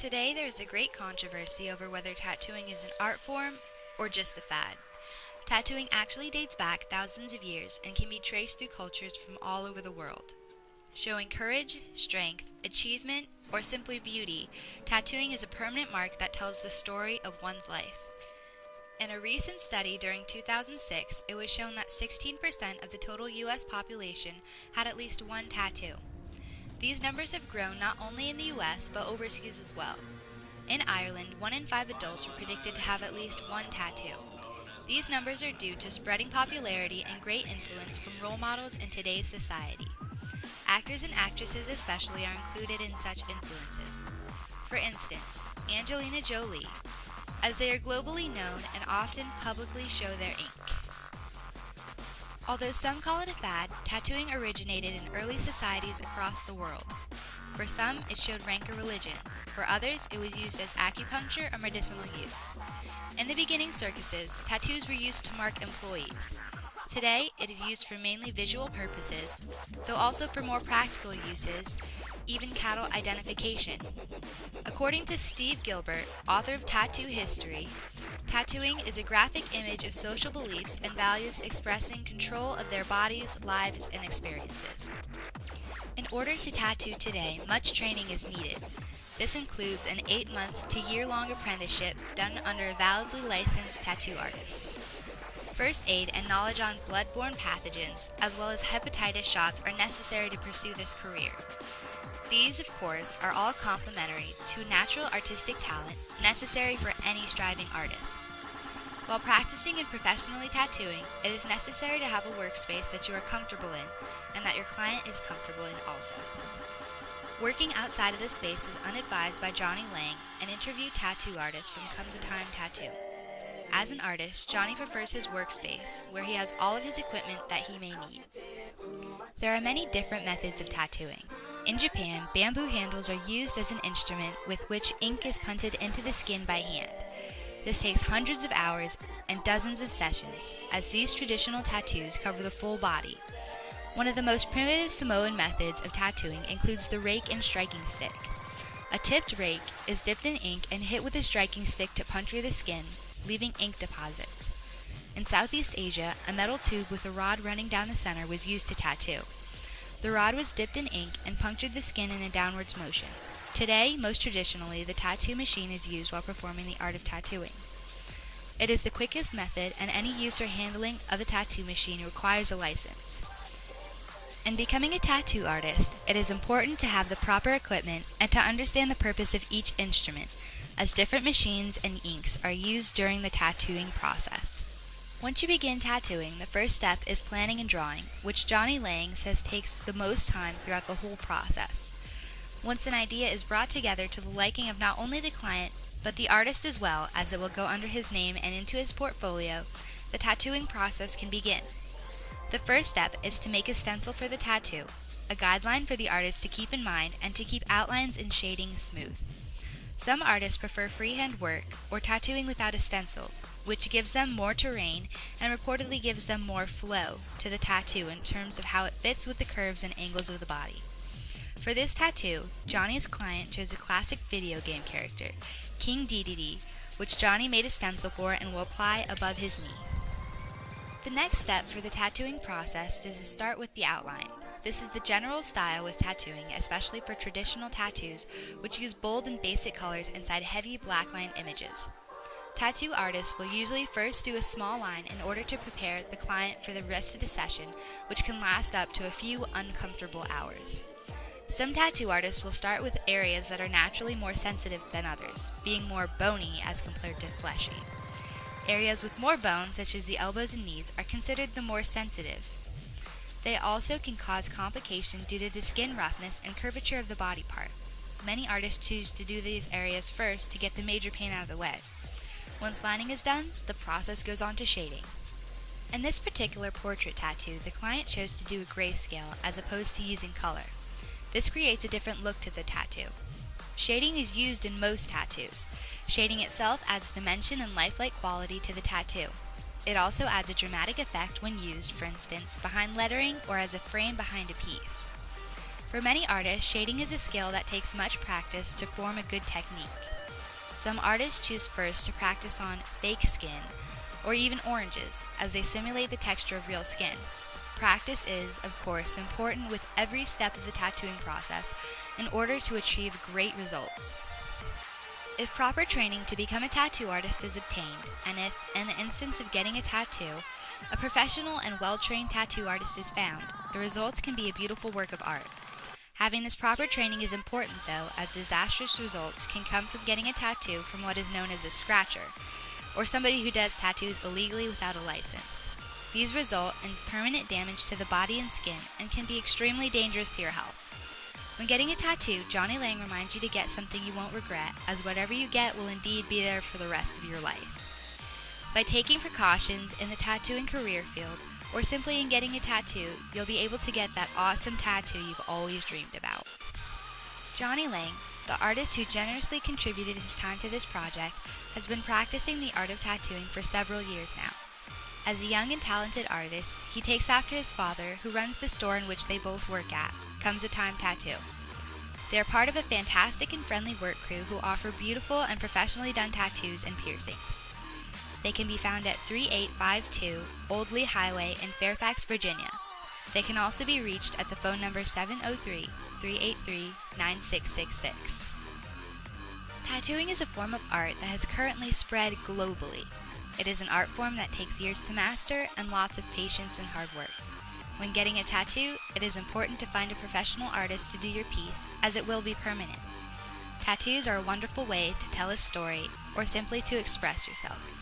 Today there is a great controversy over whether tattooing is an art form or just a fad. Tattooing actually dates back thousands of years and can be traced through cultures from all over the world. Showing courage, strength, achievement, or simply beauty, tattooing is a permanent mark that tells the story of one's life. In a recent study during 2006, it was shown that 16% of the total U.S. population had at least one tattoo. These numbers have grown not only in the U.S. but overseas as well. In Ireland, 1 in 5 adults were predicted to have at least one tattoo. These numbers are due to spreading popularity and great influence from role models in today's society. Actors and actresses especially are included in such influences. For instance, Angelina Jolie, as they are globally known and often publicly show their ink. Although some call it a fad, tattooing originated in early societies across the world. For some, it showed rank or religion. For others, it was used as acupuncture or medicinal use. In the beginning circuses, tattoos were used to mark employees. Today, it is used for mainly visual purposes, though also for more practical uses, even cattle identification. According to Steve Gilbert, author of Tattoo History, tattooing is a graphic image of social beliefs and values expressing control of their bodies, lives, and experiences. In order to tattoo today, much training is needed. This includes an 8-month to year-long apprenticeship done under a validly licensed tattoo artist. First aid and knowledge on blood-borne pathogens, as well as hepatitis shots, are necessary to pursue this career. These, of course, are all complementary to natural artistic talent necessary for any striving artist. While practicing and professionally tattooing, it is necessary to have a workspace that you are comfortable in and that your client is comfortable in also. Working outside of this space is unadvised by Johnny Lange, an interview tattoo artist from Comes a Time Tattoo. As an artist, Johnny prefers his workspace, where he has all of his equipment that he may need. There are many different methods of tattooing. In Japan, bamboo handles are used as an instrument with which ink is punted into the skin by hand. This takes hundreds of hours and dozens of sessions, as these traditional tattoos cover the full body. One of the most primitive Samoan methods of tattooing includes the rake and striking stick. A tipped rake is dipped in ink and hit with a striking stick to puncture the skin, leaving ink deposits. In Southeast Asia, a metal tube with a rod running down the center was used to tattoo. The rod was dipped in ink and punctured the skin in a downwards motion. Today, most traditionally, the tattoo machine is used while performing the art of tattooing. It is the quickest method, and any use or handling of a tattoo machine requires a license. In becoming a tattoo artist, it is important to have the proper equipment and to understand the purpose of each instrument, as different machines and inks are used during the tattooing process. Once you begin tattooing, the first step is planning and drawing, which Johnny Lange says takes the most time throughout the whole process. Once an idea is brought together to the liking of not only the client, but the artist as well, as it will go under his name and into his portfolio, the tattooing process can begin. The first step is to make a stencil for the tattoo, a guideline for the artist to keep in mind and to keep outlines and shading smooth. Some artists prefer freehand work or tattooing without a stencil, which gives them more terrain and reportedly gives them more flow to the tattoo in terms of how it fits with the curves and angles of the body. For this tattoo, Johnny's client chose a classic video game character, King Dedede, which Johnny made a stencil for and will apply above his knee. The next step for the tattooing process is to start with the outline. This is the general style with tattooing, especially for traditional tattoos, which use bold and basic colors inside heavy blackline images. Tattoo artists will usually first do a small line in order to prepare the client for the rest of the session, which can last up to a few uncomfortable hours. Some tattoo artists will start with areas that are naturally more sensitive than others, being more bony as compared to fleshy. Areas with more bone, such as the elbows and knees, are considered the more sensitive. They also can cause complication due to the skin roughness and curvature of the body part. Many artists choose to do these areas first to get the major pain out of the way. Once lining is done, the process goes on to shading. In this particular portrait tattoo, the client chose to do a grayscale as opposed to using color. This creates a different look to the tattoo. Shading is used in most tattoos. Shading itself adds dimension and lifelike quality to the tattoo. It also adds a dramatic effect when used, for instance, behind lettering or as a frame behind a piece. For many artists, shading is a skill that takes much practice to form a good technique. Some artists choose first to practice on fake skin, or even oranges, as they simulate the texture of real skin. Practice is, of course, important with every step of the tattooing process in order to achieve great results. If proper training to become a tattoo artist is obtained, and if, in the instance of getting a tattoo, a professional and well-trained tattoo artist is found, the results can be a beautiful work of art. Having this proper training is important, though, as disastrous results can come from getting a tattoo from what is known as a scratcher, or somebody who does tattoos illegally without a license. These result in permanent damage to the body and skin and can be extremely dangerous to your health. When getting a tattoo, Johnny Lange reminds you to get something you won't regret, as whatever you get will indeed be there for the rest of your life. By taking precautions in the tattooing career field, or simply in getting a tattoo, you'll be able to get that awesome tattoo you've always dreamed about. Johnny Lange, the artist who generously contributed his time to this project, has been practicing the art of tattooing for several years now. As a young and talented artist, he takes after his father, who runs the store in which they both work at, Comes a Time Tattoo. They are part of a fantastic and friendly work crew who offer beautiful and professionally done tattoos and piercings. They can be found at 3852 Old Lee Highway in Fairfax, Virginia. They can also be reached at the phone number 703-383-9666. Tattooing is a form of art that has currently spread globally. It is an art form that takes years to master and lots of patience and hard work. When getting a tattoo, it is important to find a professional artist to do your piece, as it will be permanent. Tattoos are a wonderful way to tell a story or simply to express yourself.